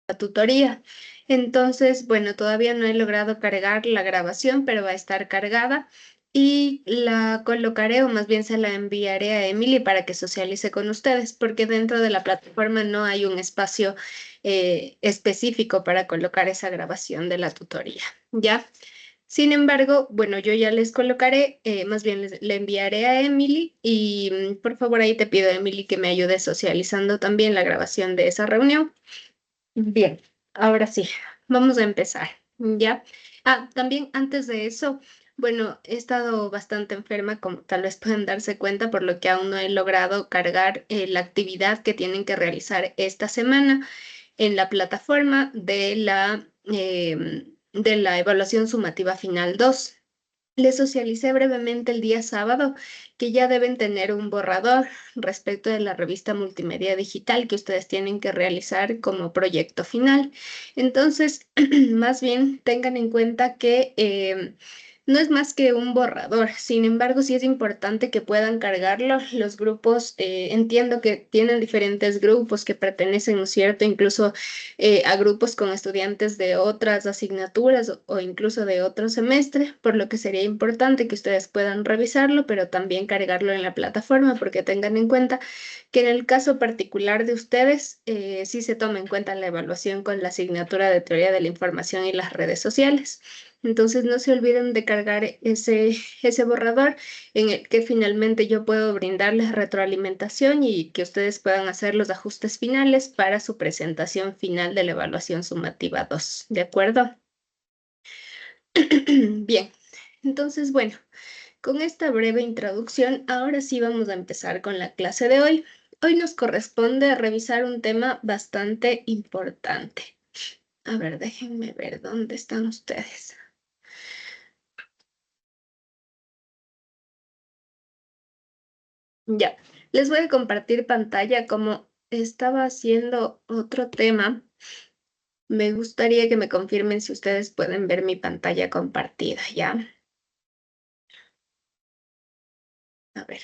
la tutoría. Entonces, bueno, todavía no he logrado cargar la grabación, pero va a estar cargada y la colocaré o más bien se la enviaré a Emily para que socialice con ustedes, porque dentro de la plataforma no hay un espacio específico para colocar esa grabación de la tutoría, ¿ya? Sin embargo, bueno, yo ya les colocaré, más bien le enviaré a Emily y por favor ahí te pido, Emily, que me ayude socializando también la grabación de esa reunión. Bien, ahora sí, vamos a empezar, ¿ya? Ah, también antes de eso, bueno, he estado bastante enferma, como tal vez pueden darse cuenta, por lo que aún no he logrado cargar la actividad que tienen que realizar esta semana en la plataforma de la evaluación sumativa final 2. Les socialicé brevemente el día sábado que ya deben tener un borrador respecto de la revista multimedia digital que ustedes tienen que realizar como proyecto final. Entonces, más bien tengan en cuenta que no es más que un borrador. Sin embargo, sí es importante que puedan cargarlo. Los grupos, entiendo que tienen diferentes grupos que pertenecen, ¿no es cierto? Incluso a grupos con estudiantes de otras asignaturas o incluso de otro semestre, por lo que sería importante que ustedes puedan revisarlo, pero también cargarlo en la plataforma, porque tengan en cuenta que en el caso particular de ustedes, sí se toma en cuenta la evaluación con la asignatura de Teoría de la Información y las redes sociales. Entonces, no se olviden de cargar ese borrador en el que finalmente yo puedo brindarles retroalimentación y que ustedes puedan hacer los ajustes finales para su presentación final de la evaluación sumativa 2. ¿De acuerdo? Bien, entonces, bueno, con esta breve introducción, ahora sí vamos a empezar con la clase de hoy. Hoy nos corresponde revisar un tema bastante importante. A ver, déjenme ver dónde están ustedes. Ya, les voy a compartir pantalla como estaba haciendo otro tema. Me gustaría que me confirmen si ustedes pueden ver mi pantalla compartida, ¿ya? A ver.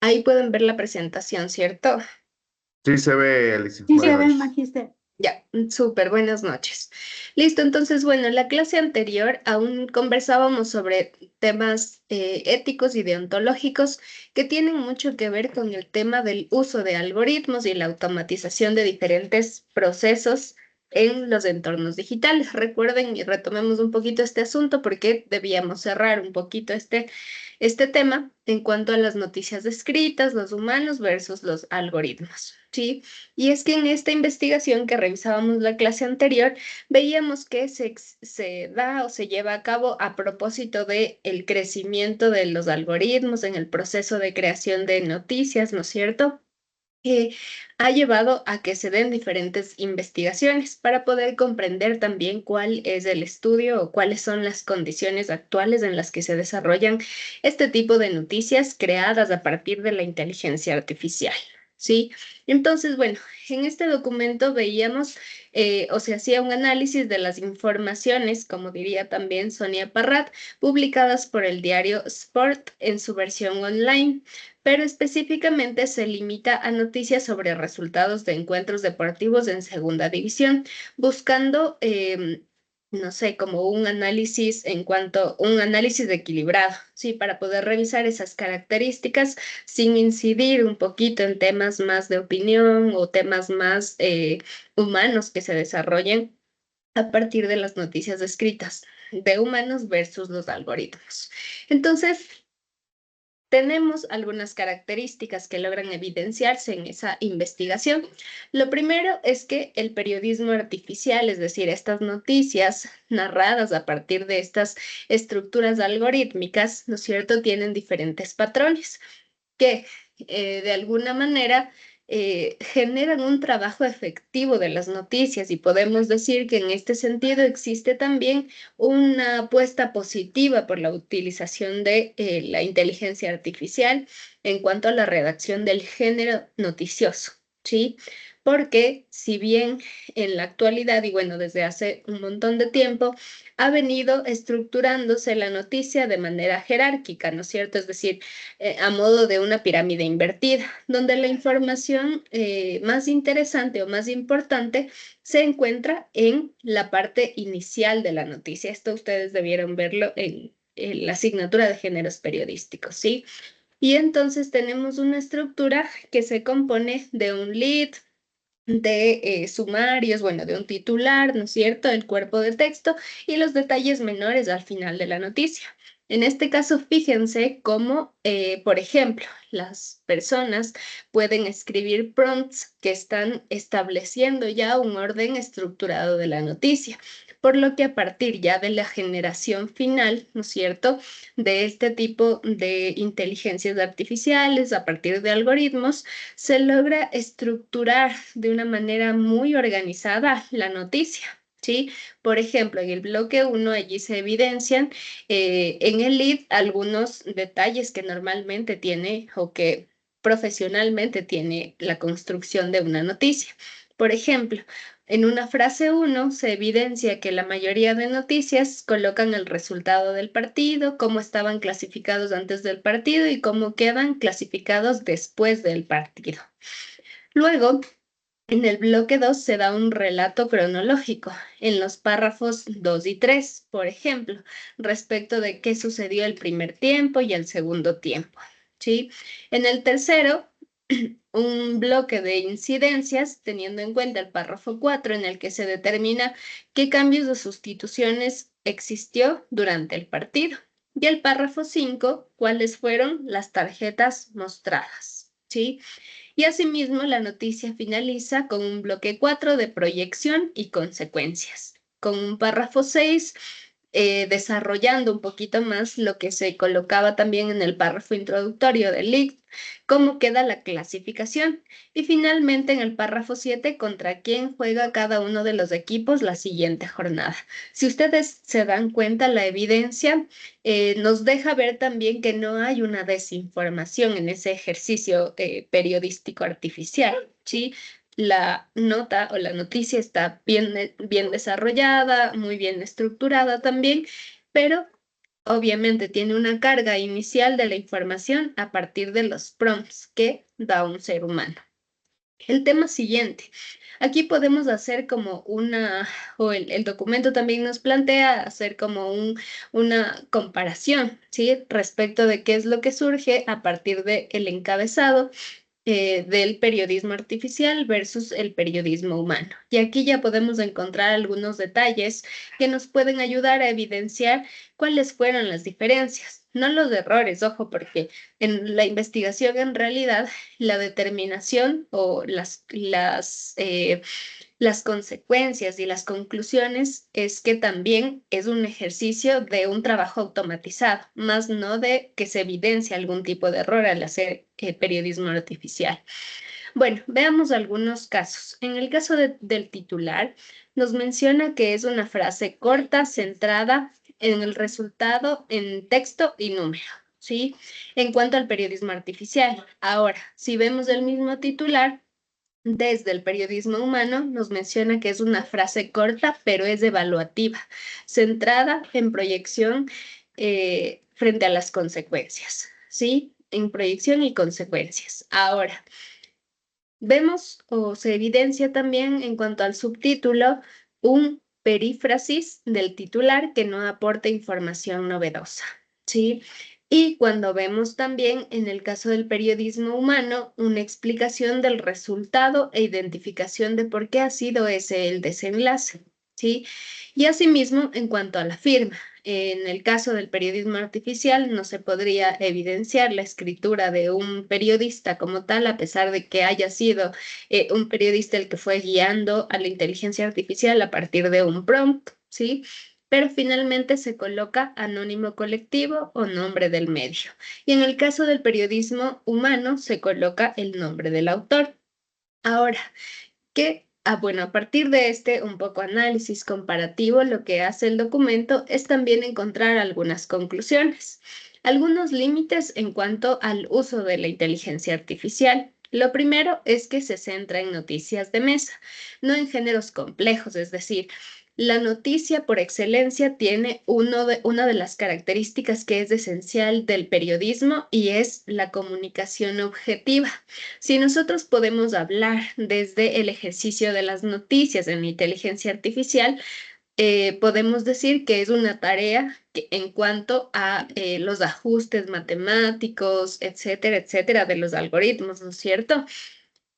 Ahí pueden ver la presentación, ¿cierto? Sí se ve, Alicia, Sí, se buenas ve, noches. Magister. Ya, súper, buenas noches. Listo, entonces, bueno, en la clase anterior aún conversábamos sobre temas éticos y deontológicos que tienen mucho que ver con el tema del uso de algoritmos y la automatización de diferentes procesos en los entornos digitales. Recuerden y retomemos un poquito este asunto porque debíamos cerrar un poquito este tema en cuanto a las noticias escritas, los humanos versus los algoritmos, ¿sí? Y es que en esta investigación que revisábamos la clase anterior, veíamos que se da o se lleva a cabo a propósito de el crecimiento de los algoritmos en el proceso de creación de noticias, ¿no es cierto? Que ha llevado a que se den diferentes investigaciones para poder comprender también cuál es el estudio o cuáles son las condiciones actuales en las que se desarrollan este tipo de noticias creadas a partir de la inteligencia artificial. ¿Sí? Entonces, bueno, en este documento veíamos o se hacía un análisis de las informaciones, como diría también Sonia Parrat, publicadas por el diario Sport en su versión online, pero específicamente se limita a noticias sobre resultados de encuentros deportivos en segunda división, buscando, no sé, como un análisis un análisis equilibrado, sí, para poder revisar esas características sin incidir un poquito en temas más de opinión o temas más humanos que se desarrollen a partir de las noticias escritas de humanos versus los algoritmos. Entonces, tenemos algunas características que logran evidenciarse en esa investigación. Lo primero es que el periodismo artificial, es decir, estas noticias narradas a partir de estas estructuras algorítmicas, ¿no es cierto?, tienen diferentes patrones que de alguna manera generan un trabajo efectivo de las noticias y podemos decir que en este sentido existe también una apuesta positiva por la utilización de la inteligencia artificial en cuanto a la redacción del género noticioso, ¿sí? porque si bien en la actualidad, y bueno, desde hace un montón de tiempo, ha venido estructurándose la noticia de manera jerárquica, ¿no es cierto? Es decir, a modo de una pirámide invertida, donde la información más interesante o más importante se encuentra en la parte inicial de la noticia. Esto ustedes debieron verlo en la asignatura de géneros periodísticos, ¿sí? Y entonces tenemos una estructura que se compone de un lead, de sumarios, bueno, de un titular, ¿no es cierto?, el cuerpo de texto y los detalles menores al final de la noticia. En este caso, fíjense cómo, por ejemplo, las personas pueden escribir prompts que están estableciendo ya un orden estructurado de la noticia, por lo que a partir ya de la generación final, ¿no es cierto?, de este tipo de inteligencias artificiales, a partir de algoritmos, se logra estructurar de una manera muy organizada la noticia, ¿sí? Por ejemplo, en el bloque 1 allí se evidencian en el lead algunos detalles que normalmente tiene o que profesionalmente tiene la construcción de una noticia. Por ejemplo, en una frase 1 se evidencia que la mayoría de noticias colocan el resultado del partido, cómo estaban clasificados antes del partido y cómo quedan clasificados después del partido. Luego, en el bloque 2 se da un relato cronológico en los párrafos 2 y 3, por ejemplo, respecto de qué sucedió el primer tiempo y el segundo tiempo, ¿sí? En el tercero, un bloque de incidencias, teniendo en cuenta el párrafo 4, en el que se determina qué cambios o sustituciones existió durante el partido. Y el párrafo 5, cuáles fueron las tarjetas mostradas, ¿sí? Y asimismo, la noticia finaliza con un bloque 4 de proyección y consecuencias, con un párrafo 6 desarrollando un poquito más lo que se colocaba también en el párrafo introductorio del LIC, cómo queda la clasificación. Y finalmente en el párrafo 7, contra quién juega cada uno de los equipos la siguiente jornada. Si ustedes se dan cuenta, la evidencia nos deja ver también que no hay una desinformación en ese ejercicio periodístico artificial, ¿sí? La nota o la noticia está bien desarrollada, muy bien estructurada también, pero obviamente tiene una carga inicial de la información a partir de los prompts que da un ser humano. El tema siguiente. Aquí podemos hacer como o el documento también nos plantea hacer como una comparación, ¿sí? Respecto de qué es lo que surge a partir del encabezado del periodismo artificial versus el periodismo humano. Y aquí ya podemos encontrar algunos detalles que nos pueden ayudar a evidenciar cuáles fueron las diferencias, no los errores, ojo, porque en la investigación en realidad la determinación o las consecuencias y las conclusiones es que también es un ejercicio de un trabajo automatizado, más no de que se evidencie algún tipo de error al hacer periodismo artificial. Bueno, veamos algunos casos. En el caso del titular, nos menciona que es una frase corta, centrada en el resultado en texto y número, ¿sí? En cuanto al periodismo artificial. Ahora, si vemos el mismo titular, desde el periodismo humano nos menciona que es una frase corta, pero es evaluativa, centrada en proyección frente a las consecuencias, ¿sí? En proyección y consecuencias. Ahora, vemos o se evidencia también en cuanto al subtítulo un perífrasis del titular que no aporta información novedosa, ¿sí? Y cuando vemos también en el caso del periodismo humano una explicación del resultado e identificación de por qué ha sido ese el desenlace, ¿sí? Y asimismo en cuanto a la firma. En el caso del periodismo artificial no se podría evidenciar la escritura de un periodista como tal, a pesar de que haya sido un periodista el que fue guiando a la inteligencia artificial a partir de un prompt, ¿sí? Pero finalmente se coloca anónimo colectivo o nombre del medio. Y en el caso del periodismo humano se coloca el nombre del autor. Ahora, bueno, a partir de un poco análisis comparativo, lo que hace el documento es también encontrar algunas conclusiones, algunos límites en cuanto al uso de la inteligencia artificial. Lo primero es que se centra en noticias de mesa, no en géneros complejos, es decir, la noticia por excelencia tiene una de las características que es esencial del periodismo y es la comunicación objetiva. Si nosotros podemos hablar desde el ejercicio de las noticias en inteligencia artificial, podemos decir que es una tarea que en cuanto a los ajustes matemáticos, etcétera, etcétera, de los algoritmos, ¿no es cierto?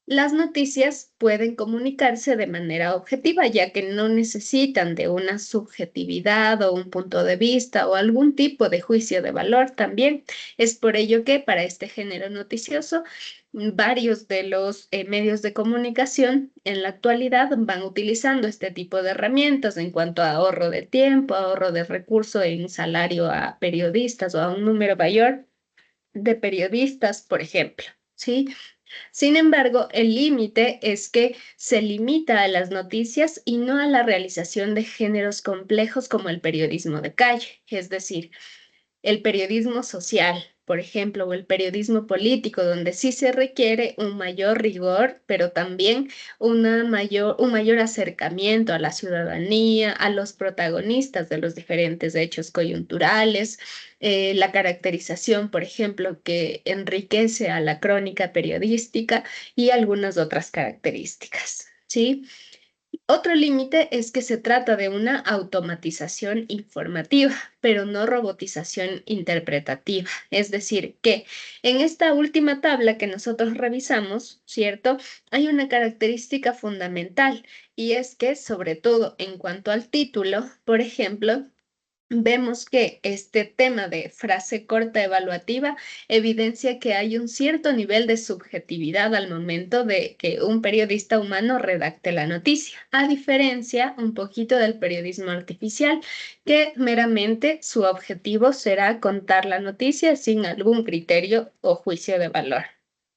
Las noticias pueden comunicarse de manera objetiva, ya que no necesitan de una subjetividad o un punto de vista o algún tipo de juicio de valor también. Es por ello que para este género noticioso, varios de los medios de comunicación en la actualidad van utilizando este tipo de herramientas en cuanto a ahorro de tiempo, ahorro de recursos en salario a periodistas o a un número mayor de periodistas, por ejemplo. ¿Sí? Sin embargo, el límite es que se limita a las noticias y no a la realización de géneros complejos como el periodismo de calle, es decir, el periodismo social, por ejemplo, o el periodismo político, donde sí se requiere un mayor rigor, pero también un mayor acercamiento a la ciudadanía, a los protagonistas de los diferentes hechos coyunturales, la caracterización, por ejemplo, que enriquece a la crónica periodística y algunas otras características. ¿Sí? Otro límite es que se trata de una automatización informativa, pero no robotización interpretativa. Es decir, que en esta última tabla que nosotros revisamos, ¿cierto? Hay una característica fundamental y es que, sobre todo en cuanto al título, por ejemplo, vemos que este tema de frase corta evaluativa evidencia que hay un cierto nivel de subjetividad al momento de que un periodista humano redacte la noticia, a diferencia un poquito del periodismo artificial, que meramente su objetivo será contar la noticia sin algún criterio o juicio de valor.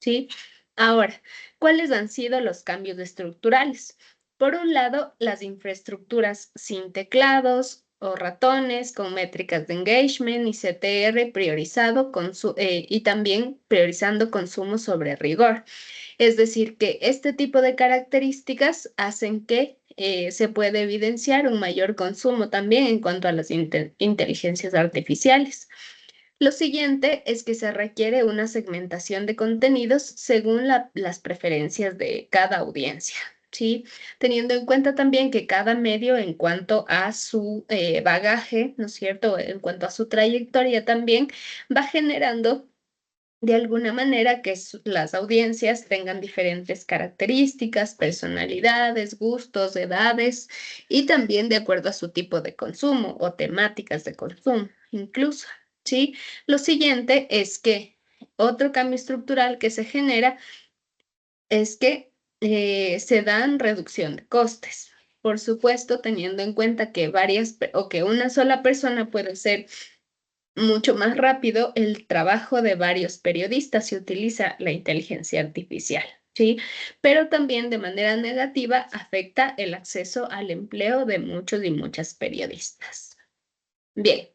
¿Sí? Ahora, ¿cuáles han sido los cambios estructurales? Por un lado, las infraestructuras sin teclados o ratones con métricas de engagement y CTR priorizado y también priorizando consumo sobre rigor. Es decir, que este tipo de características hacen que se pueda evidenciar un mayor consumo también en cuanto a las inteligencias artificiales. Lo siguiente es que se requiere una segmentación de contenidos según las preferencias de cada audiencia, ¿sí? Teniendo en cuenta también que cada medio en cuanto a su bagaje, ¿no es cierto? En cuanto a su trayectoria también va generando de alguna manera que las audiencias tengan diferentes características, personalidades, gustos, edades y también de acuerdo a su tipo de consumo o temáticas de consumo, incluso, ¿sí? Lo siguiente es que otro cambio estructural que se genera es que se dan reducción de costes. Por supuesto, teniendo en cuenta que o que una sola persona puede ser mucho más rápido el trabajo de varios periodistas si utiliza la inteligencia artificial, ¿sí? Pero también de manera negativa afecta el acceso al empleo de muchos y muchas periodistas. Bien.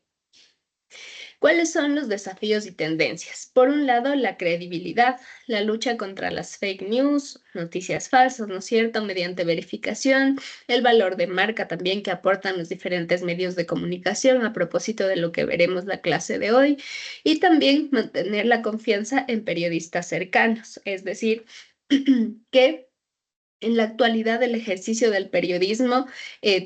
¿Cuáles son los desafíos y tendencias? Por un lado, la credibilidad, la lucha contra las fake news, noticias falsas, ¿no es cierto?, mediante verificación, el valor de marca también que aportan los diferentes medios de comunicación a propósito de lo que veremos la clase de hoy, y también mantener la confianza en periodistas cercanos, es decir, que en la actualidad el ejercicio del periodismo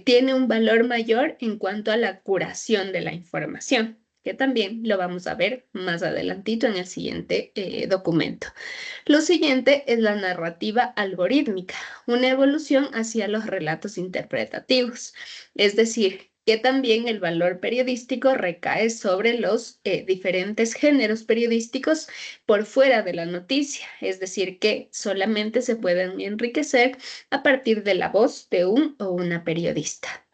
tiene un valor mayor en cuanto a la curación de la información, que también lo vamos a ver más adelantito en el siguiente documento. Lo siguiente es la narrativa algorítmica, una evolución hacia los relatos interpretativos, es decir, que también el valor periodístico recae sobre los diferentes géneros periodísticos por fuera de la noticia, es decir, que solamente se pueden enriquecer a partir de la voz de un o una periodista.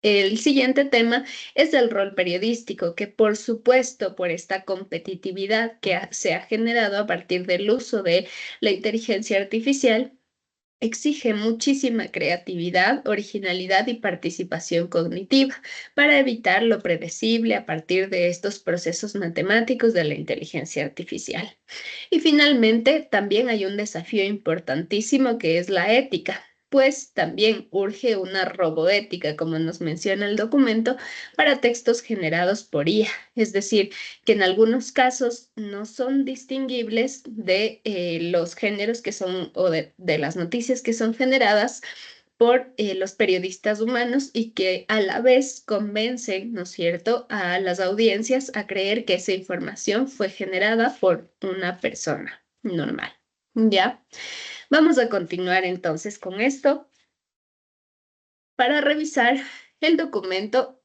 El siguiente tema es el rol periodístico, que por supuesto, por esta competitividad que se ha generado a partir del uso de la inteligencia artificial, exige muchísima creatividad, originalidad y participación cognitiva para evitar lo predecible a partir de estos procesos matemáticos de la inteligencia artificial. Y finalmente, también hay un desafío importantísimo que es la ética, pues también urge una roboética, como nos menciona el documento, para textos generados por IA, es decir, que en algunos casos no son distinguibles de los géneros que son o de las noticias que son generadas por los periodistas humanos y que a la vez convencen, ¿no es cierto?, a las audiencias a creer que esa información fue generada por una persona normal. ¿Ya? Vamos a continuar entonces con esto para revisar el documento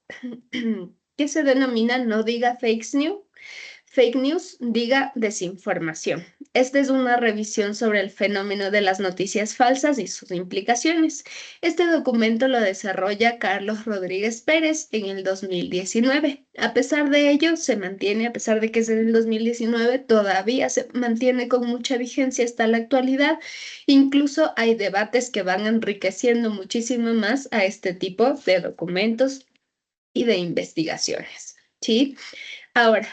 que se denomina No diga fake news, diga desinformación. Esta es una revisión sobre el fenómeno de las noticias falsas y sus implicaciones. Este documento lo desarrolla Carlos Rodríguez Pérez en el 2019. A pesar de ello, se mantiene, a pesar de que es en el 2019, todavía se mantiene con mucha vigencia hasta la actualidad. Incluso hay debates que van enriqueciendo muchísimo más a este tipo de documentos y de investigaciones. ¿Sí? Ahora,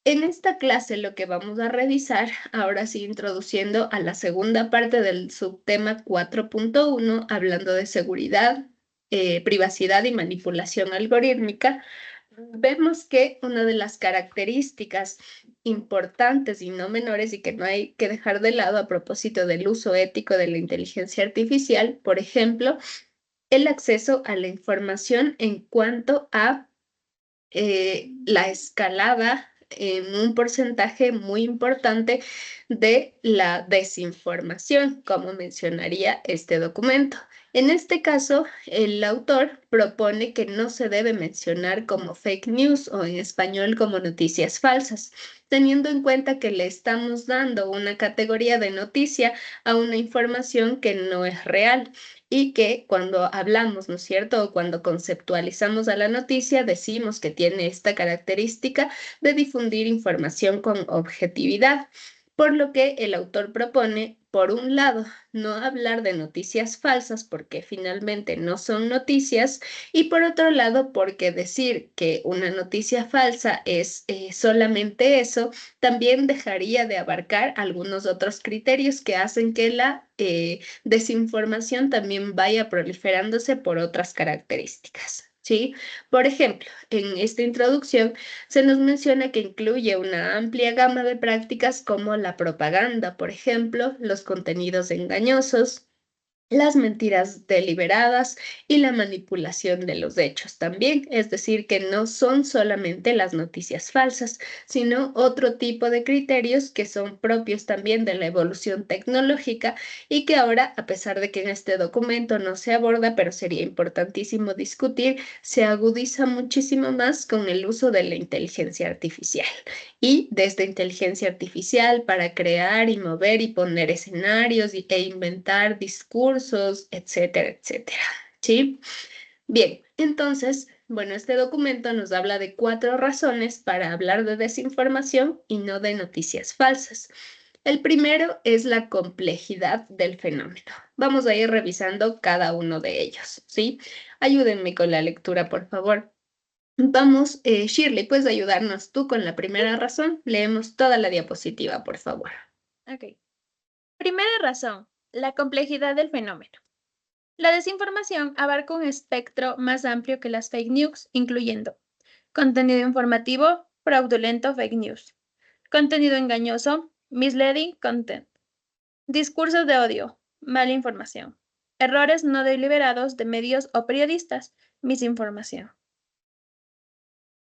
en esta clase lo que vamos a revisar, ahora sí introduciendo a la segunda parte del subtema 4.1, hablando de seguridad, privacidad y manipulación algorítmica, vemos que una de las características importantes y no menores y que no hay que dejar de lado a propósito del uso ético de la inteligencia artificial, por ejemplo, el acceso a la información en cuanto a la escalada en un porcentaje muy importante de la desinformación, como mencionaría este documento. En este caso, el autor propone que no se debe mencionar como fake news o en español como noticias falsas, teniendo en cuenta que le estamos dando una categoría de noticia a una información que no es real y que cuando hablamos, ¿no es cierto? O cuando conceptualizamos a la noticia, decimos que tiene esta característica de difundir información con objetividad, por lo que el autor propone, por un lado, no hablar de noticias falsas porque finalmente no son noticias, y por otro lado, porque decir que una noticia falsa es solamente eso, también dejaría de abarcar algunos otros criterios que hacen que la desinformación también vaya proliferándose por otras características. ¿Sí? Por ejemplo, en esta introducción se nos menciona que incluye una amplia gama de prácticas como la propaganda, por ejemplo, los contenidos engañosos, las mentiras deliberadas y la manipulación de los hechos también, es decir, que no son solamente las noticias falsas, sino otro tipo de criterios que son propios también de la evolución tecnológica y que ahora, a pesar de que en este documento no se aborda, pero sería importantísimo discutir, se agudiza muchísimo más con el uso de la inteligencia artificial y desde inteligencia artificial para crear y mover y poner escenarios e inventar discursos, etcétera, etcétera. ¿Sí? Bien, entonces, bueno, este documento nos habla de 4 razones para hablar de desinformación y no de noticias falsas. El primero es la complejidad del fenómeno. Vamos a ir revisando cada uno de ellos, ¿sí? Ayúdenme con la lectura, por favor. Vamos, Shirley, ¿puedes ayudarnos tú con la primera razón? Leemos toda la diapositiva, por favor. Ok. Primera razón, la complejidad del fenómeno. La desinformación abarca un espectro más amplio que las fake news, incluyendo contenido informativo, fraudulento fake news, contenido engañoso, misleading content, discursos de odio, mala información, errores no deliberados de medios o periodistas, misinformación.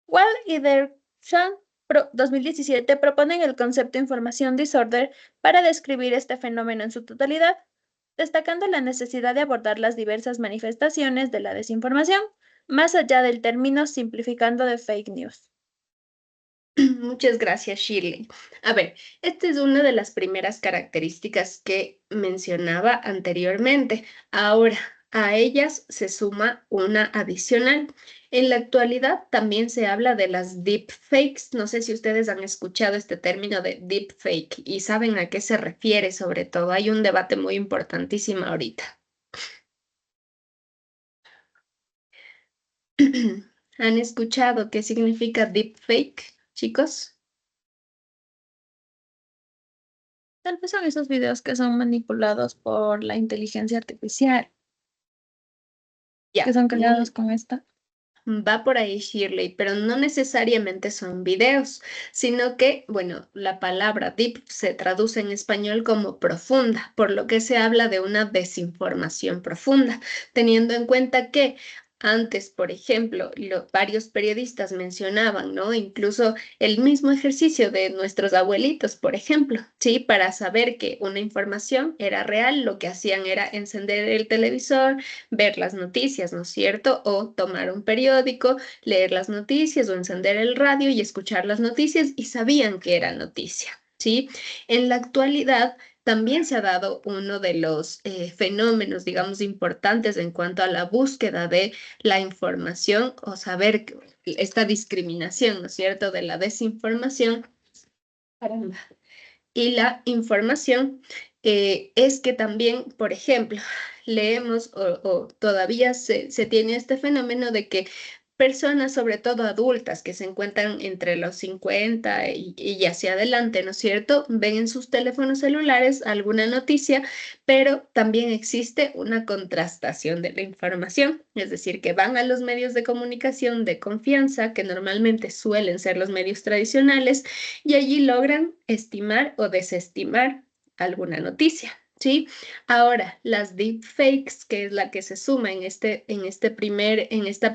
Wall y Dershan 2017 proponen el concepto información disorder para describir este fenómeno en su totalidad, destacando la necesidad de abordar las diversas manifestaciones de la desinformación, más allá del término simplificando de fake news. Muchas gracias, Shirley. A ver, esta es una de las primeras características que mencionaba anteriormente. Ahora, a ellas se suma una adicional. En la actualidad también se habla de las deepfakes. No sé si ustedes han escuchado este término de deepfake y saben a qué se refiere sobre todo. Hay un debate muy importantísimo ahorita. ¿Han escuchado qué significa deepfake, chicos? Tal vez son esos videos que son manipulados por la inteligencia artificial, que Ya. son creados con esta. Va por ahí, Shirley, pero no necesariamente son videos, sino que, bueno, la palabra deep se traduce en español como profunda, por lo que se habla de una desinformación profunda, teniendo en cuenta que antes, por ejemplo, varios periodistas mencionaban, ¿no? Incluso el mismo ejercicio de nuestros abuelitos, por ejemplo, ¿sí? Para saber que una información era real, lo que hacían era encender el televisor, ver las noticias, ¿no es cierto? O tomar un periódico, leer las noticias o encender el radio y escuchar las noticias y sabían que era noticia, ¿sí? En la actualidad también se ha dado uno de los fenómenos, digamos, importantes en cuanto a la búsqueda de la información o saber esta discriminación, ¿no es cierto?, de la desinformación. Caramba. Y la información es que también, por ejemplo, leemos o todavía se tiene este fenómeno de que personas, sobre todo adultas, que se encuentran entre los 50 y hacia adelante, ¿no es cierto?, ven en sus teléfonos celulares alguna noticia, pero también existe una contrastación de la información, es decir, que van a los medios de comunicación de confianza, que normalmente suelen ser los medios tradicionales, y allí logran estimar o desestimar alguna noticia. ¿Sí? Ahora, las deepfakes, que es la que se suma en esta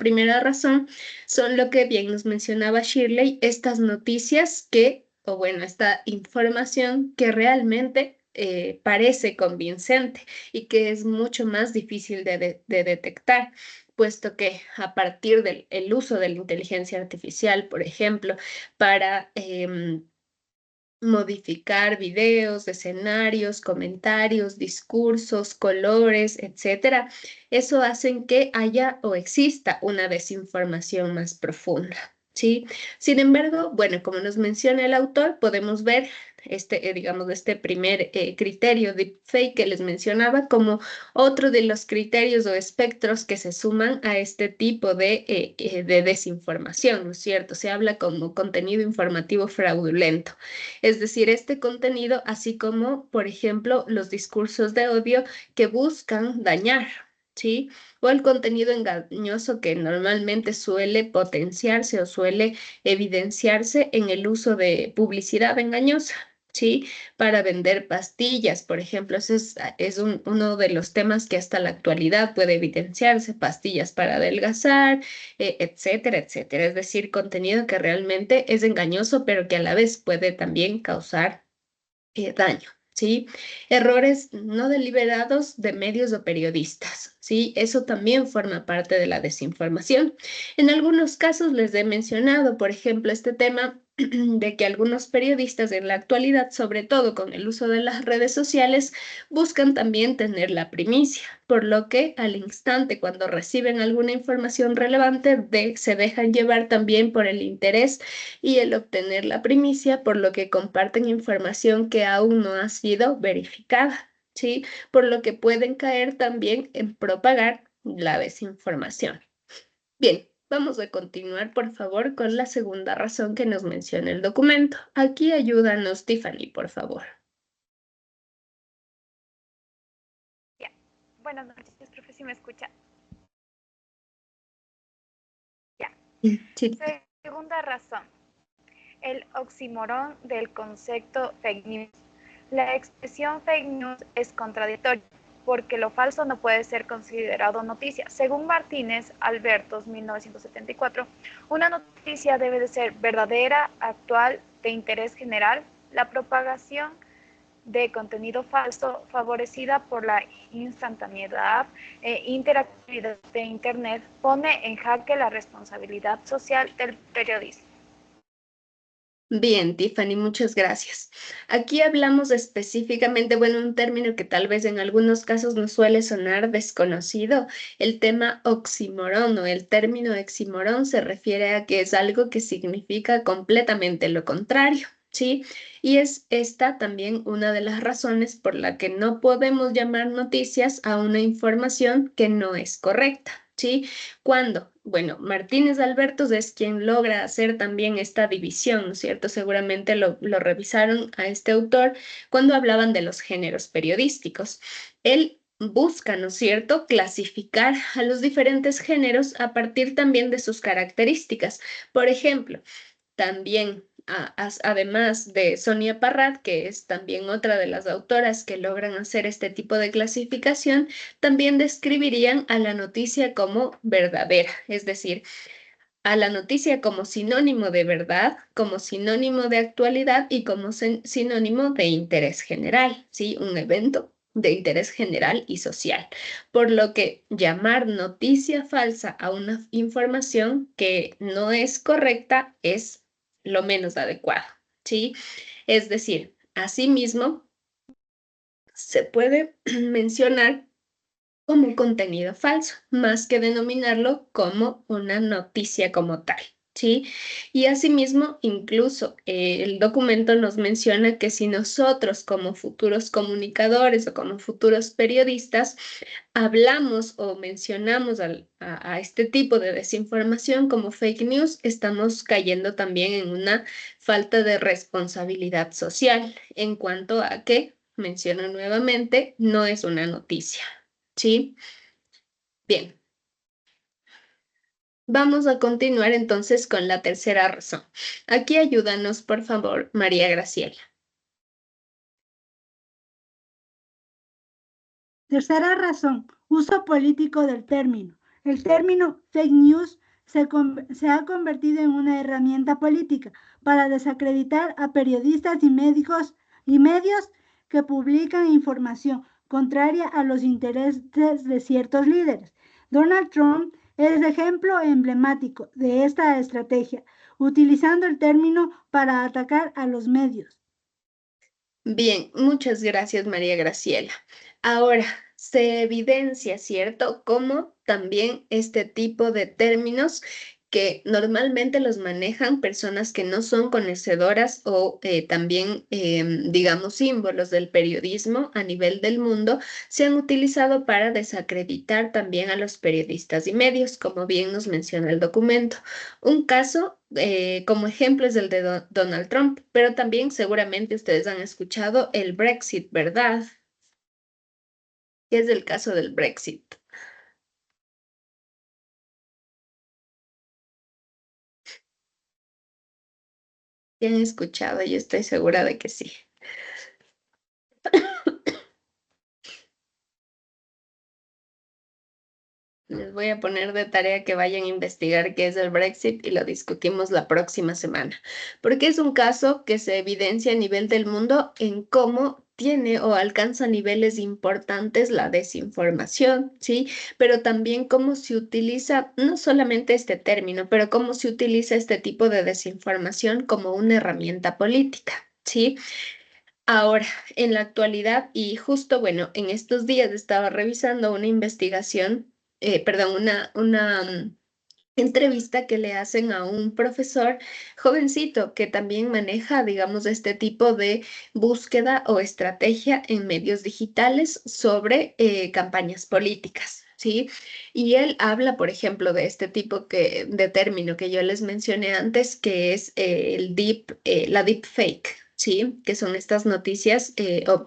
primera razón, son lo que bien nos mencionaba Shirley, estas noticias que, o bueno, esta información que realmente parece convincente y que es mucho más difícil de detectar, puesto que a partir del el uso de la inteligencia artificial, por ejemplo, para modificar videos, escenarios, comentarios, discursos, colores, etcétera. Eso hace que haya o exista una desinformación más profunda. ¿Sí? Sin embargo, bueno, como nos menciona el autor, podemos ver digamos, este primer criterio de fake que les mencionaba como otro de los criterios o espectros que se suman a este tipo de desinformación, ¿no es cierto? Se habla como contenido informativo fraudulento. Es decir, este contenido, así como, por ejemplo, los discursos de odio que buscan dañar, ¿sí? O el contenido engañoso que normalmente suele potenciarse o suele evidenciarse en el uso de publicidad engañosa. ¿Sí? Para vender pastillas, por ejemplo, ese es uno de los temas que hasta la actualidad puede evidenciarse, pastillas para adelgazar, etcétera, etcétera. Es decir, contenido que realmente es engañoso, pero que a la vez puede también causar daño. ¿Sí? Errores no deliberados de medios o periodistas, ¿sí? Eso también forma parte de la desinformación. En algunos casos les he mencionado, por ejemplo, este tema de que algunos periodistas en la actualidad, sobre todo con el uso de las redes sociales, buscan también tener la primicia, por lo que al instante cuando reciben alguna información relevante se dejan llevar también por el interés y el obtener la primicia, por lo que comparten información que aún no ha sido verificada, ¿sí? Por lo que pueden caer también en propagar la desinformación. Bien, vamos a continuar, por favor, con la segunda razón que nos menciona el documento. Aquí ayúdanos, Tiffany, por favor. Ya. Buenas noches, profe, si me escucha. Ya. Sí. Segunda razón, el oxímoron del concepto fake news. La expresión fake news es contradictoria porque lo falso no puede ser considerado noticia. Según Martínez Albertos, 1974, una noticia debe de ser verdadera, actual, de interés general. La propagación de contenido falso favorecida por la instantaneidad e interactividad de Internet pone en jaque la responsabilidad social del periodismo. Bien, Tiffany, muchas gracias. Aquí hablamos específicamente, bueno, un término que tal vez en algunos casos nos suele sonar desconocido, el tema oxímoron o el término oxímoron se refiere a que es algo que significa completamente lo contrario, ¿sí? Y es esta también una de las razones por la que no podemos llamar noticias a una información que no es correcta, ¿sí? ¿Cuándo? Bueno, Martínez Albertos es quien logra hacer también esta división, ¿no es cierto? Seguramente lo revisaron a este autor cuando hablaban de los géneros periodísticos. Él busca, ¿no es cierto?, clasificar a los diferentes géneros a partir también de sus características. Por ejemplo, también, además de Sonia Parrat, que es también otra de las autoras que logran hacer este tipo de clasificación, también describirían a la noticia como verdadera, es decir, a la noticia como sinónimo de verdad, como sinónimo de actualidad y como sinónimo de interés general, ¿sí? Un evento de interés general y social. Por lo que llamar noticia falsa a una información que no es correcta es lo menos adecuado, ¿sí? Es decir, asimismo, se puede mencionar como contenido falso, más que denominarlo como una noticia como tal, ¿sí? Y asimismo, incluso el documento nos menciona que si nosotros como futuros comunicadores o como futuros periodistas hablamos o mencionamos a este tipo de desinformación como fake news, estamos cayendo también en una falta de responsabilidad social en cuanto a que, menciono nuevamente, no es una noticia. ¿Sí? Bien. Vamos a continuar entonces con la tercera razón. Aquí ayúdanos, por favor, María Graciela. Tercera razón, uso político del término. El término fake news se ha convertido en una herramienta política para desacreditar a periodistas y medios que publican información contraria a los intereses de ciertos líderes. Donald Trump es ejemplo emblemático de esta estrategia, utilizando el término para atacar a los medios. Bien, muchas gracias, María Graciela. Ahora, se evidencia, ¿cierto?, cómo también este tipo de términos que normalmente los manejan personas que no son conocedoras o también, digamos, símbolos del periodismo a nivel del mundo, se han utilizado para desacreditar también a los periodistas y medios, como bien nos menciona el documento. Un caso como ejemplo es el de Donald Trump, pero también seguramente ustedes han escuchado el Brexit, ¿verdad? ¿Qué es el caso del Brexit? ¿Quién ha escuchado? Yo estoy segura de que sí. Les voy a poner de tarea que vayan a investigar qué es el Brexit y lo discutimos la próxima semana, porque es un caso que se evidencia a nivel del mundo en cómo tiene o alcanza niveles importantes la desinformación, ¿sí? Pero también cómo se utiliza, no solamente este término, pero cómo se utiliza este tipo de desinformación como una herramienta política, ¿sí? Ahora, en la actualidad, y justo, bueno, en estos días estaba revisando una investigación, perdón, una entrevista que le hacen a un profesor jovencito que también maneja, digamos, este tipo de búsqueda o estrategia en medios digitales sobre campañas políticas. ¿Sí? Y él habla, por ejemplo, de este tipo de término que yo les mencioné antes, que es la deepfake, ¿sí? Que son estas noticias,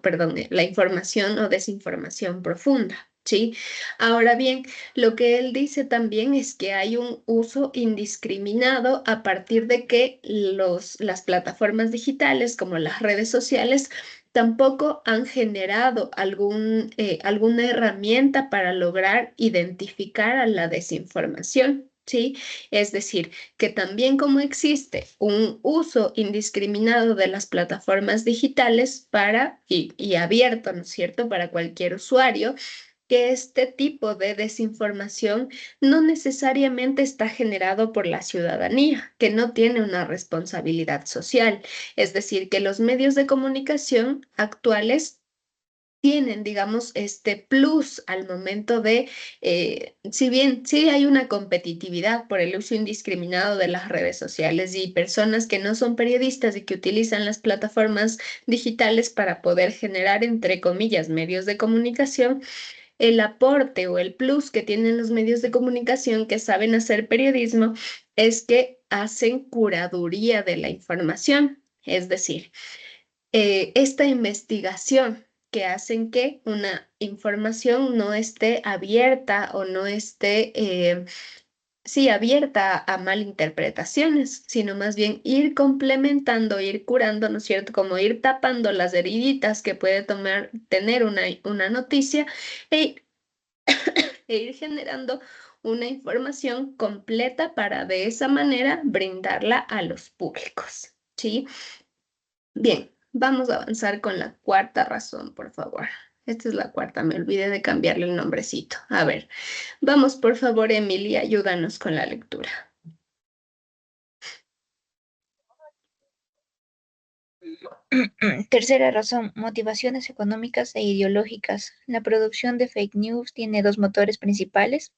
perdón, la información o desinformación profunda, ¿sí? Ahora bien, lo que él dice también es que hay un uso indiscriminado a partir de que las plataformas digitales, como las redes sociales, tampoco han generado alguna herramienta para lograr identificar a la desinformación. ¿Sí? Es decir, que también como existe un uso indiscriminado de las plataformas digitales y abierto, ¿no es cierto?, para cualquier usuario, que este tipo de desinformación no necesariamente está generado por la ciudadanía, que no tiene una responsabilidad social. Es decir, que los medios de comunicación actuales tienen, digamos, este plus al momento de, si bien sí hay una competitividad por el uso indiscriminado de las redes sociales y personas que no son periodistas y que utilizan las plataformas digitales para poder generar, entre comillas, medios de comunicación, el aporte o el plus que tienen los medios de comunicación que saben hacer periodismo es que hacen curaduría de la información, es decir, esta investigación que hacen que una información no esté abierta o no esté, sí, abierta a malinterpretaciones, sino más bien ir complementando, ir curando, ¿no es cierto? Como ir tapando las heriditas que puede tener una noticia e, e ir generando una información completa para de esa manera brindarla a los públicos, ¿sí? Bien, vamos a avanzar con la cuarta razón, por favor. Esta es la cuarta, me olvidé de cambiarle el nombrecito. A ver, vamos, por favor, Emily, ayúdanos con la lectura. Tercera razón, motivaciones económicas e ideológicas. La producción de fake news tiene dos motores principales.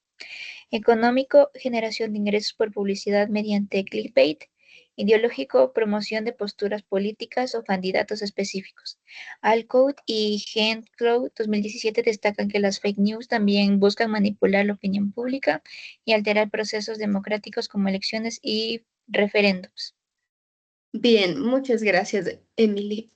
Económico, generación de ingresos por publicidad mediante clickbait. Ideológico, promoción de posturas políticas o candidatos específicos. Alcode y Handcloud 2017 destacan que las fake news también buscan manipular la opinión pública y alterar procesos democráticos como elecciones y referéndums. Bien, muchas gracias, Emily.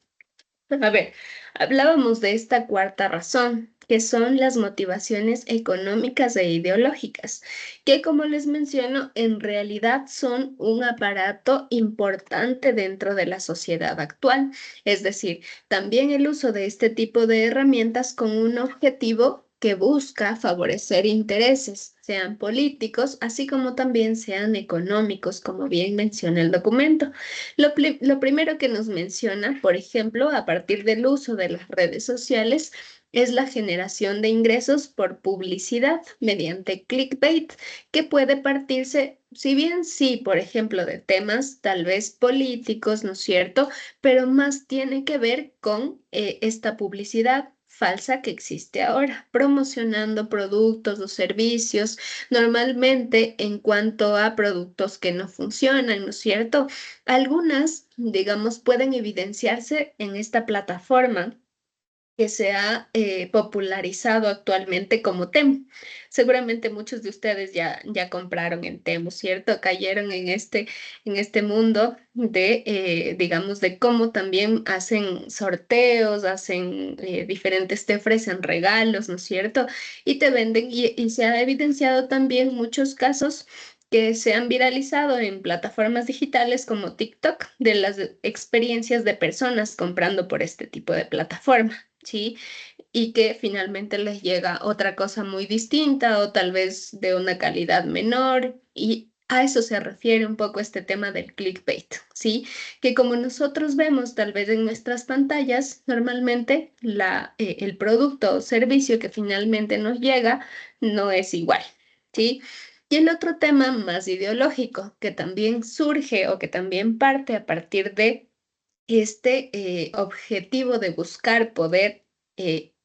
A ver, hablábamos de esta cuarta razón, que son las motivaciones económicas e ideológicas, que como les menciono, en realidad son un aparato importante dentro de la sociedad actual. Es decir, también el uso de este tipo de herramientas con un objetivo que busca favorecer intereses, sean políticos, así como también sean económicos, como bien menciona el documento. Lo primero que nos menciona, por ejemplo, a partir del uso de las redes sociales, es la generación de ingresos por publicidad mediante clickbait, que puede partirse, si bien sí, por ejemplo, de temas tal vez políticos, ¿no es cierto? Pero más tiene que ver con esta publicidad falsa que existe ahora, promocionando productos o servicios, normalmente en cuanto a productos que no funcionan, ¿no es cierto? Algunas, digamos, pueden evidenciarse en esta plataforma que se ha popularizado actualmente como Temu. Seguramente muchos de ustedes ya compraron en Temu, ¿cierto? Cayeron en este mundo de, digamos, de cómo también hacen sorteos, hacen diferentes, te ofrecen regalos, ¿no es cierto? Y te venden, y se ha evidenciado también muchos casos que se han viralizado en plataformas digitales como TikTok de las experiencias de personas comprando por este tipo de plataforma. ¿Sí? Y que finalmente les llega otra cosa muy distinta o tal vez de una calidad menor y a eso se refiere un poco este tema del clickbait, ¿sí? Que como nosotros vemos tal vez en nuestras pantallas, normalmente el producto o servicio que finalmente nos llega no es igual, ¿sí? Y el otro tema más ideológico que también surge o que también parte a partir de este objetivo de buscar poder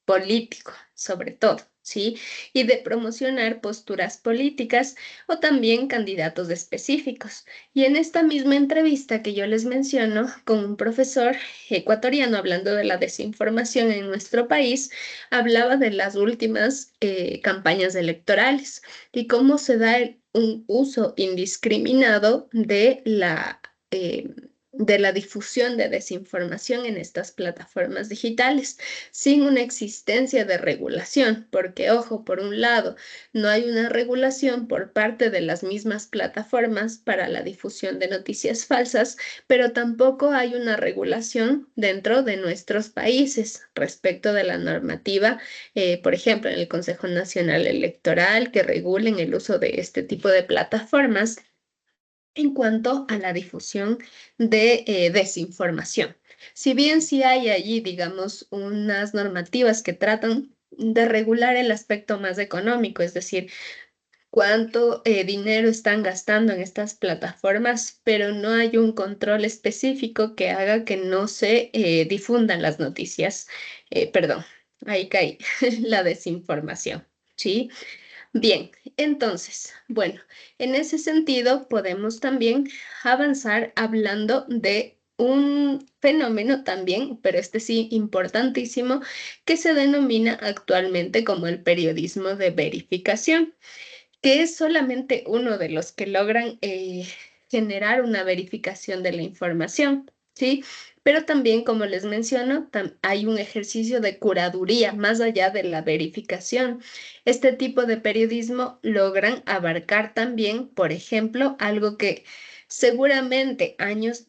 político, sobre todo, ¿sí? Y de promocionar posturas políticas o también candidatos específicos. Y en esta misma entrevista que yo les menciono con un profesor ecuatoriano hablando de la desinformación en nuestro país, hablaba de las últimas campañas electorales y cómo se da un uso indiscriminado de la difusión de desinformación en estas plataformas digitales, sin una existencia de regulación, porque, ojo, por un lado, no hay una regulación por parte de las mismas plataformas para la difusión de noticias falsas, pero tampoco hay una regulación dentro de nuestros países respecto de la normativa, por ejemplo, en el Consejo Nacional Electoral, que regulen el uso de este tipo de plataformas en cuanto a la difusión de desinformación. Si bien sí hay allí, digamos, unas normativas que tratan de regular el aspecto más económico, es decir, cuánto dinero están gastando en estas plataformas, pero no hay un control específico que haga que no se difundan las noticias. Perdón, ahí caí, la desinformación, ¿sí? Bien, entonces, bueno, en ese sentido podemos también avanzar hablando de un fenómeno también, pero este sí importantísimo, que se denomina actualmente como el periodismo de verificación, que es solamente uno de los que logran generar una verificación de la información, ¿sí? Pero también, como les menciono, hay un ejercicio de curaduría más allá de la verificación. Este tipo de periodismo logran abarcar también, por ejemplo, algo que seguramente años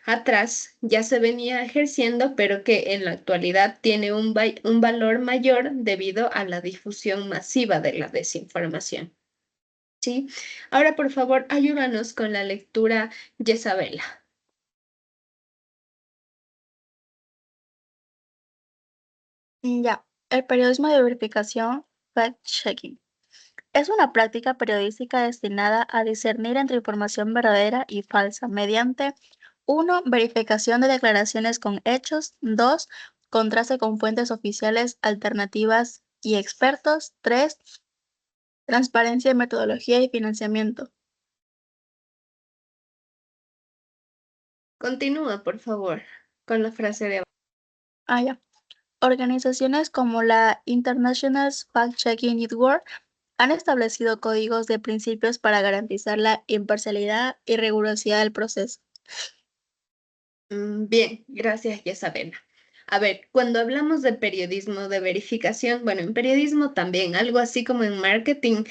atrás ya se venía ejerciendo, pero que en la actualidad tiene un valor mayor debido a la difusión masiva de la desinformación. ¿Sí? Ahora, por favor, ayúdanos con la lectura, Yesabela. Ya, el periodismo de verificación, fact-checking, es una práctica periodística destinada a discernir entre información verdadera y falsa mediante 1. Verificación de declaraciones con hechos. 2. Contraste con fuentes oficiales, alternativas y expertos. 3. Transparencia de metodología y financiamiento. Continúa, por favor, con la frase de abajo. Ya. Organizaciones como la International Fact-Checking Network han establecido códigos de principios para garantizar la imparcialidad y rigurosidad del proceso. Bien, gracias, Yesabela. A ver, cuando hablamos de periodismo de verificación, bueno, en periodismo también, algo así como en marketing,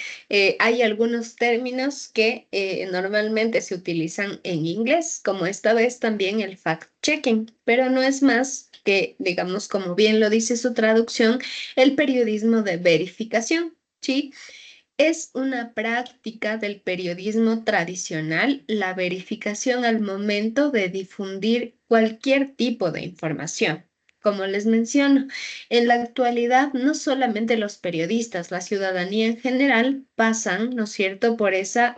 hay algunos términos que normalmente se utilizan en inglés, como esta vez también el fact-checking, pero no es más que, digamos, como bien lo dice su traducción, el periodismo de verificación, ¿sí? Es una práctica del periodismo tradicional la verificación al momento de difundir cualquier tipo de información. Como les menciono, en la actualidad no solamente los periodistas, la ciudadanía en general pasan, ¿no es cierto?, por esa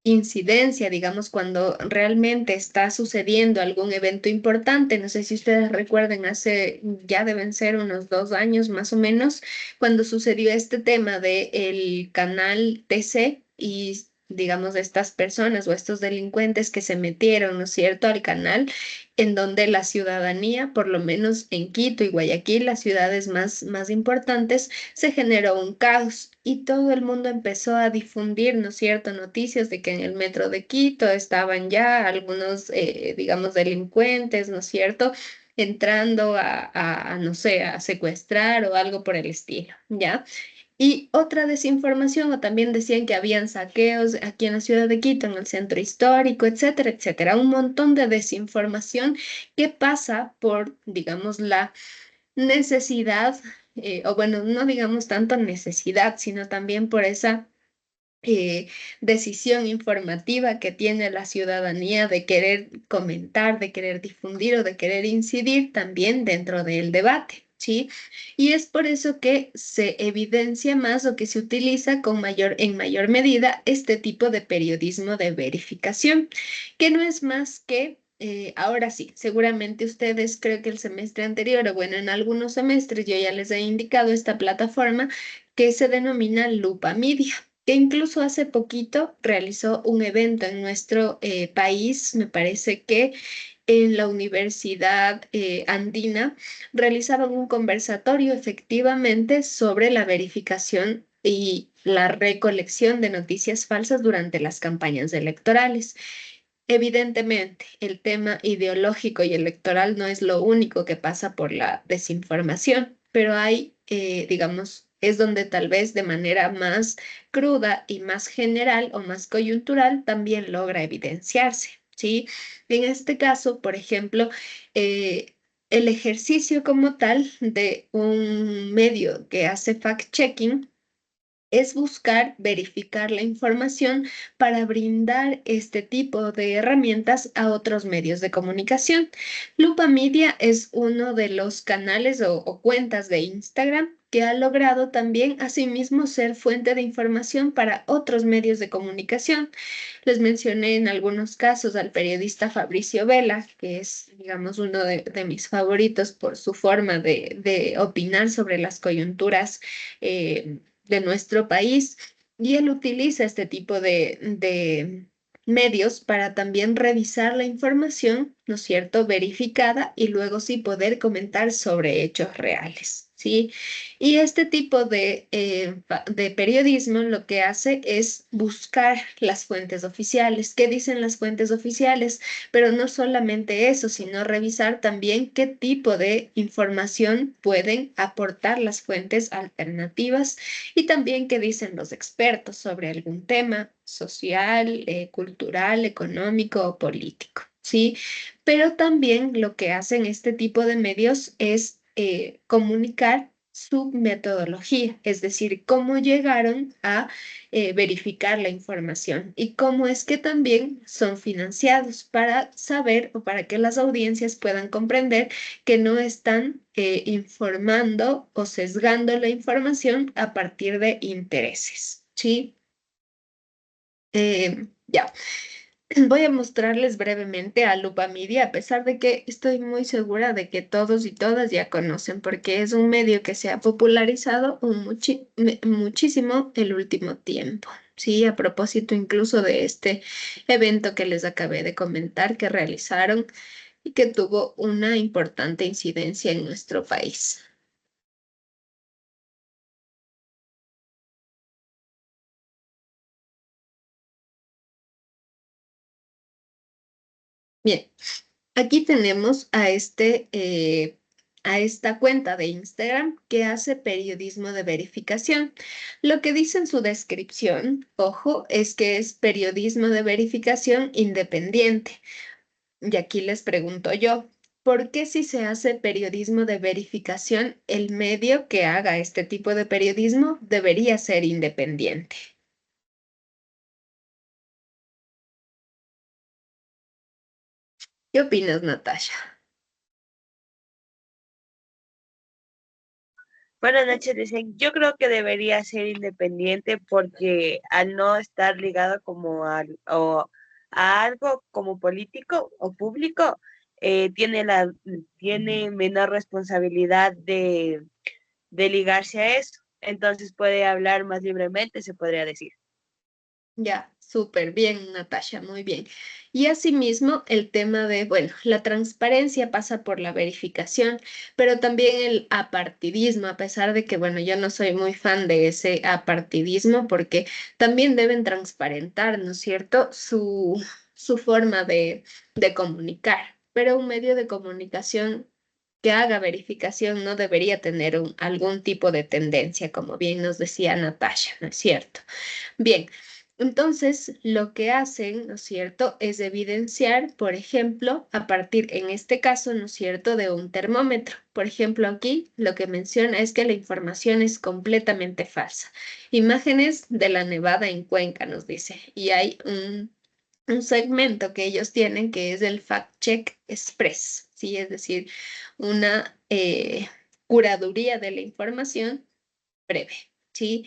incidencia, digamos, cuando realmente está sucediendo algún evento importante. No sé si ustedes recuerden, hace ya deben ser unos 2 años más o menos, cuando sucedió este tema del canal TC y digamos de estas personas o estos delincuentes que se metieron, ¿no es cierto?, al canal, en donde la ciudadanía, por lo menos en Quito y Guayaquil, las ciudades más importantes, se generó un caos y todo el mundo empezó a difundir, ¿no es cierto?, noticias de que en el metro de Quito estaban ya algunos, digamos, delincuentes, ¿no es cierto?, entrando no sé, a secuestrar o algo por el estilo, ¿ya? Y otra desinformación, o también decían que habían saqueos aquí en la ciudad de Quito, en el centro histórico, etcétera, etcétera. Un montón de desinformación que pasa por, digamos, la necesidad, o bueno, no digamos tanto necesidad, sino también por esa decisión informativa que tiene la ciudadanía de querer comentar, de querer difundir o de querer incidir también dentro del debate, ¿sí? Y es por eso que se evidencia más o que se utiliza en mayor medida este tipo de periodismo de verificación, que no es más que ahora sí, seguramente ustedes creo que el semestre anterior, o bueno, en algunos semestres yo ya les he indicado esta plataforma que se denomina Lupa Media, que incluso hace poquito realizó un evento en nuestro país, me parece que en la Universidad Andina, realizaban un conversatorio efectivamente sobre la verificación y la recolección de noticias falsas durante las campañas electorales. Evidentemente, el tema ideológico y electoral no es lo único que pasa por la desinformación, pero hay, digamos, es donde tal vez de manera más cruda y más general o más coyuntural también logra evidenciarse, ¿sí? En este caso, por ejemplo, el ejercicio como tal de un medio que hace fact-checking es buscar verificar la información para brindar este tipo de herramientas a otros medios de comunicación. Lupa Media es uno de los canales o cuentas de Instagram que ha logrado también asimismo ser fuente de información para otros medios de comunicación. Les mencioné en algunos casos al periodista Fabricio Vela, que es, digamos, uno de mis favoritos por su forma de opinar sobre las coyunturas de nuestro país. Y él utiliza este tipo de medios para también revisar la información, ¿no es cierto?, verificada y luego sí poder comentar sobre hechos reales. ¿Sí? Y este tipo de periodismo lo que hace es buscar las fuentes oficiales, qué dicen las fuentes oficiales, pero no solamente eso, sino revisar también qué tipo de información pueden aportar las fuentes alternativas y también qué dicen los expertos sobre algún tema social, cultural, económico o político. ¿Sí? Pero también lo que hacen este tipo de medios es comunicar su metodología, es decir, cómo llegaron a verificar la información y cómo es que también son financiados para saber o para que las audiencias puedan comprender que no están informando o sesgando la información a partir de intereses. ¿Sí? Ya. Voy a mostrarles brevemente a Lupa Media, a pesar de que estoy muy segura de que todos y todas ya conocen, porque es un medio que se ha popularizado muchísimo el último tiempo. Sí, a propósito incluso de este evento que les acabé de comentar que realizaron y que tuvo una importante incidencia en nuestro país. Bien, aquí tenemos a esta cuenta de Instagram que hace periodismo de verificación. Lo que dice en su descripción, ojo, es que es periodismo de verificación independiente. Y aquí les pregunto yo, ¿por qué si se hace periodismo de verificación, el medio que haga este tipo de periodismo debería ser independiente? ¿Qué opinas, Natasha? Buenas noches, dicen. Yo creo que debería ser independiente porque al no estar ligado como a algo como político o público, tiene menor responsabilidad de ligarse a eso. Entonces puede hablar más libremente, se podría decir. Ya, súper bien, Natasha, muy bien. Y asimismo, el tema de, bueno, la transparencia pasa por la verificación, pero también el apartidismo, a pesar de que, bueno, yo no soy muy fan de ese apartidismo, porque también deben transparentar, ¿no es cierto?, su forma de comunicar. Pero un medio de comunicación que haga verificación no debería tener algún tipo de tendencia, como bien nos decía Natasha, ¿no es cierto? Bien. Entonces, lo que hacen, ¿no es cierto?, es evidenciar, por ejemplo, a partir, en este caso, ¿no es cierto?, de un termómetro. Por ejemplo, aquí lo que menciona es que la información es completamente falsa. Imágenes de la nevada en Cuenca, nos dice. Y hay un segmento que ellos tienen que es el Fact Check Express, ¿sí? Es decir, una curaduría de la información breve, ¿sí?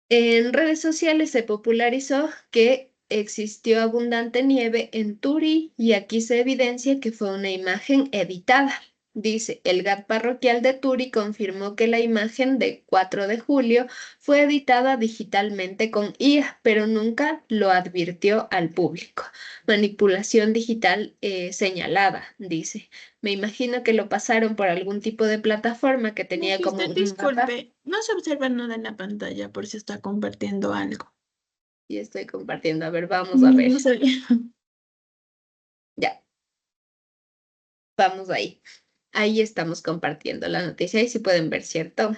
En redes sociales se popularizó que existió abundante nieve en Turi y aquí se evidencia que fue una imagen editada. Dice, el GAT parroquial de Turi confirmó que la imagen de 4 de julio fue editada digitalmente con IA, pero nunca lo advirtió al público. Manipulación digital señalada, dice. Me imagino que lo pasaron por algún tipo de plataforma que tenía como Usted un mapa. disculpe, no se observa nada en la pantalla por si está compartiendo algo. Y estoy compartiendo. A ver, vamos a ver. No sé. Ya, vamos ahí. Ahí estamos compartiendo la noticia y si pueden ver, ¿cierto?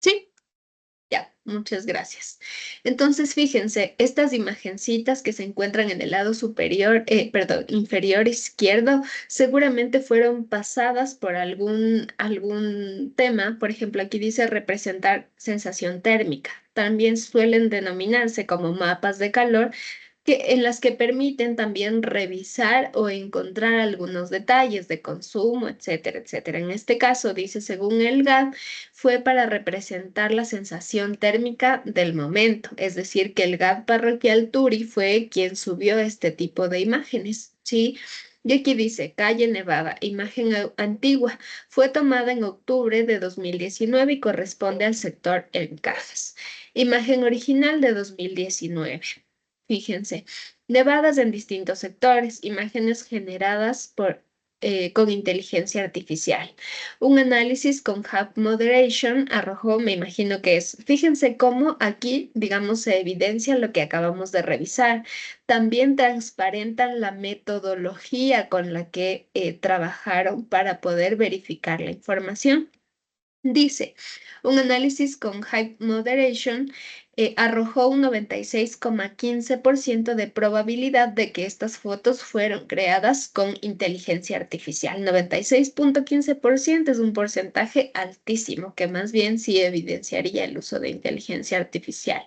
Sí, Ya. muchas gracias. Entonces, fíjense, estas imagencitas que se encuentran en el lado superior, inferior izquierdo, seguramente fueron pasadas por algún tema. Por ejemplo, aquí dice representar sensación térmica. También suelen denominarse como mapas de calor, en las que permiten también revisar o encontrar algunos detalles de consumo, etcétera, etcétera. En este caso, dice, según el GAD, fue para representar la sensación térmica del momento, es decir, que el GAD parroquial Turi fue quien subió este tipo de imágenes, ¿sí? Y aquí dice, calle Nevada, imagen antigua, fue tomada en octubre de 2019 y corresponde al sector en Cajas. Imagen original de 2019. Fíjense, nevadas en distintos sectores, imágenes generadas con inteligencia artificial. Un análisis con Hub Moderation arrojó, me imagino que es, fíjense cómo aquí, digamos, se evidencia lo que acabamos de revisar. También transparentan la metodología con la que trabajaron para poder verificar la información. Dice, un análisis con Hype Moderation arrojó un 96,15% de probabilidad de que estas fotos fueron creadas con inteligencia artificial. 96,15% es un porcentaje altísimo que más bien sí evidenciaría el uso de inteligencia artificial.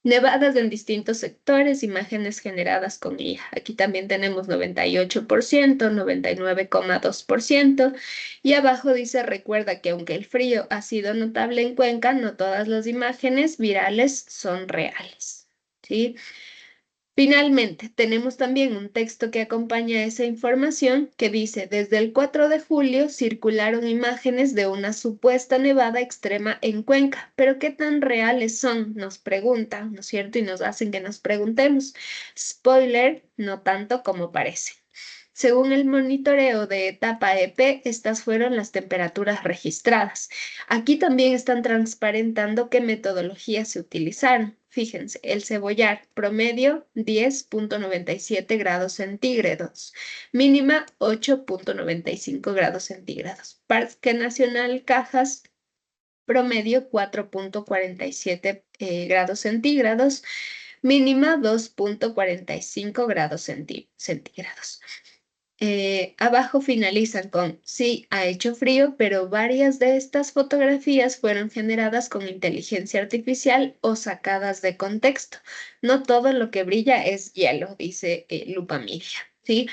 Nevadas en distintos sectores, imágenes generadas con IA. Aquí también tenemos 98%, 99,2%. Y abajo dice, recuerda que aunque el frío ha sido notable en Cuenca, no todas las imágenes virales son reales. ¿Sí? Finalmente, tenemos también un texto que acompaña esa información que dice, desde el 4 de julio circularon imágenes de una supuesta nevada extrema en Cuenca, pero ¿qué tan reales son? Nos preguntan, ¿no es cierto? Y nos hacen que nos preguntemos. Spoiler, no tanto como parece. Según el monitoreo de etapa EP, estas fueron las temperaturas registradas. Aquí también están transparentando qué metodologías se utilizaron. Fíjense, el Cebollar, promedio 10,97 grados centígrados, mínima 8,95 grados centígrados. Parque Nacional Cajas, promedio 4,47 grados centígrados, mínima 2,45 grados centígrados. Abajo finalizan con, sí, ha hecho frío, pero varias de estas fotografías fueron generadas con inteligencia artificial o sacadas de contexto. No todo lo que brilla es hielo, dice Lupamilia, ¿sí?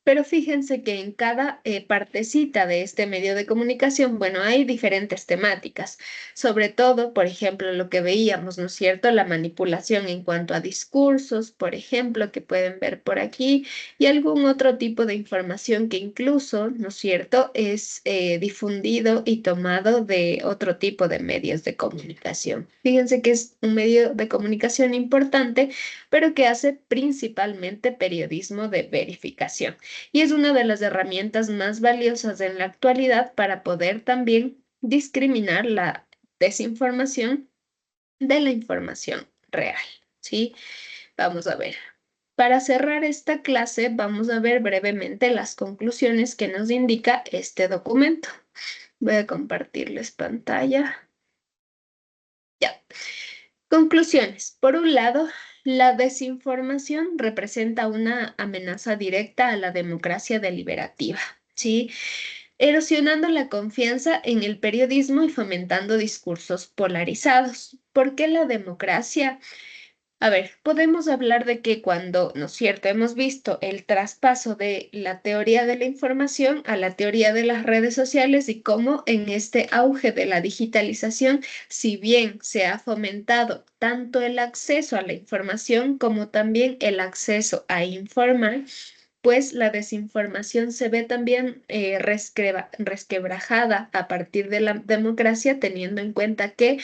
Pero fíjense que en cada partecita de este medio de comunicación, bueno, hay diferentes temáticas. Sobre todo, por ejemplo, lo que veíamos, ¿no es cierto? La manipulación en cuanto a discursos, por ejemplo, que pueden ver por aquí, y algún otro tipo de información que incluso, ¿no es cierto?, es difundido y tomado de otro tipo de medios de comunicación. Fíjense que es un medio de comunicación importante, pero que hace principalmente periodismo de verificación. Y es una de las herramientas más valiosas en la actualidad para poder también discriminar la desinformación de la información real, ¿sí? Vamos a ver. Para cerrar esta clase, vamos a ver brevemente las conclusiones que nos indica este documento. Voy a compartirles pantalla. Ya. Conclusiones. Por un lado, la desinformación representa una amenaza directa a la democracia deliberativa, ¿sí? Erosionando la confianza en el periodismo y fomentando discursos polarizados. ¿Por qué la democracia? A ver, podemos hablar de que cuando, ¿no es cierto?, hemos visto el traspaso de la teoría de la información a la teoría de las redes sociales y cómo en este auge de la digitalización, si bien se ha fomentado tanto el acceso a la información como también el acceso a informar, pues la desinformación se ve también resquebrajada a partir de la democracia, teniendo en cuenta que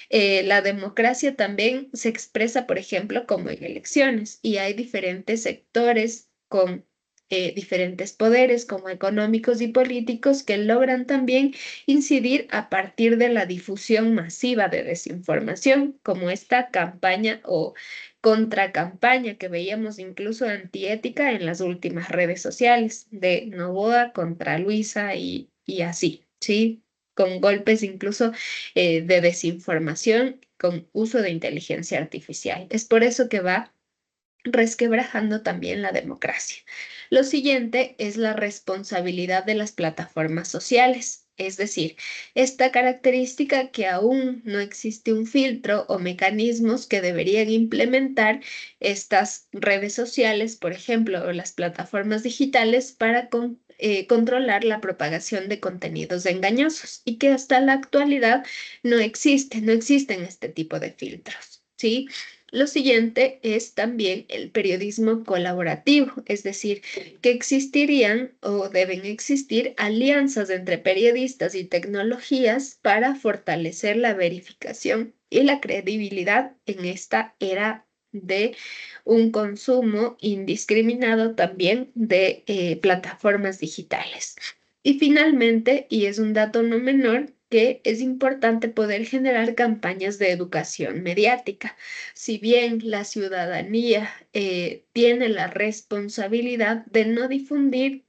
la democracia también se expresa, por ejemplo, como en elecciones, y hay diferentes sectores con diferentes poderes, como económicos y políticos, que logran también incidir a partir de la difusión masiva de desinformación, como esta campaña o contracampaña que veíamos incluso antiética en las últimas redes sociales, de Noboa contra Luisa y así, ¿sí? Con golpes incluso de desinformación con uso de inteligencia artificial. Es por eso que va resquebrajando también la democracia. Lo siguiente es la responsabilidad de las plataformas sociales, es decir, esta característica que aún no existe un filtro o mecanismos que deberían implementar estas redes sociales, por ejemplo, o las plataformas digitales para controlar la propagación de contenidos engañosos y que hasta la actualidad no existen este tipo de filtros, ¿sí? Lo siguiente es también el periodismo colaborativo, es decir, que existirían o deben existir alianzas entre periodistas y tecnologías para fortalecer la verificación y la credibilidad en esta era de un consumo indiscriminado también de plataformas digitales. Y finalmente, y es un dato no menor, que es importante poder generar campañas de educación mediática. Si bien la ciudadanía tiene la responsabilidad de no difundir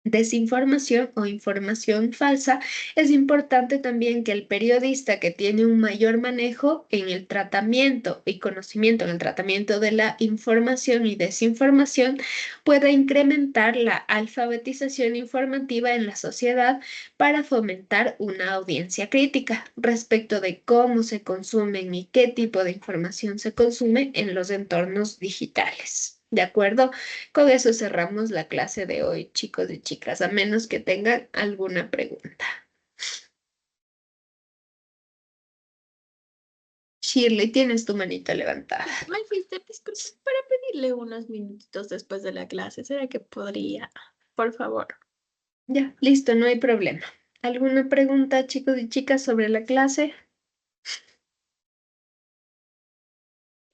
desinformación o información falsa, es importante también que el periodista que tiene un mayor manejo en el tratamiento y conocimiento en el tratamiento de la información y desinformación pueda incrementar la alfabetización informativa en la sociedad para fomentar una audiencia crítica respecto de cómo se consumen y qué tipo de información se consume en los entornos digitales. ¿De acuerdo? Con eso cerramos la clase de hoy, chicos y chicas, a menos que tengan alguna pregunta. Shirley, tienes tu manita levantada. Malfiste, disculpe, para pedirle unos minutitos después de la clase. ¿Será que podría? Por favor. Ya, listo, no hay problema. ¿Alguna pregunta, chicos y chicas, sobre la clase?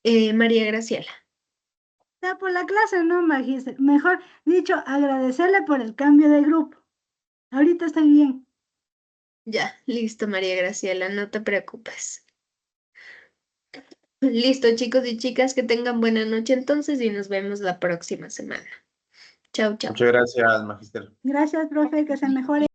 María Graciela. Ya por la clase, no, magíster. Mejor dicho, agradecerle por el cambio de grupo. Ahorita estoy bien. Ya, listo, María Graciela, no te preocupes. Listo, chicos y chicas, que tengan buena noche entonces y nos vemos la próxima semana. Chau, chau. Muchas gracias, Magister. Gracias, profe, que se mejore.